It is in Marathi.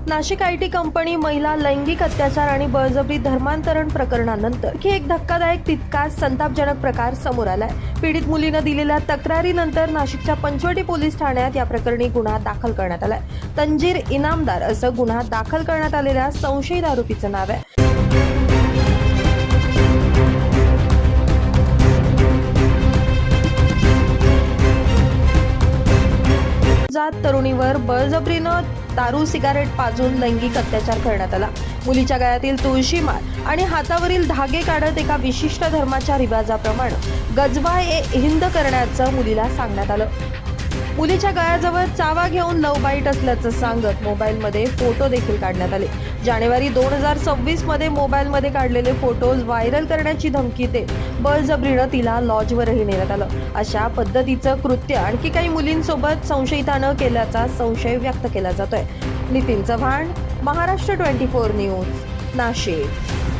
नाशिक आयटी कंपनी महिला लैंगिक अत्याचार आणि बळजबरी धर्मांतरण प्रकरणानंतर आणखी एक धक्कादायक तितकाच संतापजनक प्रकार समोर आलाय। पीडित मुलीने दिलेल्या तक्रारीनंतर नाशिकच्या पंचवटी पोलीस ठाण्यात या प्रकरणी गुन्हा दाखल करण्यात आलाय। तंजीर इनामदार असं गुन्हा दाखल करण्यात आलेल्या संशयित आरोपीचं नाव आहे। जात तरुणीवर बळजबरीनं दारू सिगारेट पाजून लैंगिक अत्याचार करण्यात आला। मुलीच्या गळ्यातील तुळशी माळ आणि हातावरील धागे काढत एका विशिष्ट धर्माच्या रिवाजाप्रमाणे गजवा-ए-हिंद करण्याचं मुलीला सांगण्यात आलं। मुलीच्या गळ्याजवळ चावा घेऊन लव बाईट असल्याचं सांगत मोबाईलमध्ये फोटो देखील काढण्यात आले। जानेवारी 2026 मध्ये मोबाईलमध्ये काढलेले फोटोज व्हायरल करण्याची धमकी देत बळजबरीनं तिला लॉजवरही नेण्यात आलं। अशा पद्धतीचं कृत्य आणखी काही मुलींसोबत संशयितानं केल्याचा संशय व्यक्त केला जातोय। नितीन चव्हाण, महाराष्ट्र 24 न्यूज, नाशिक।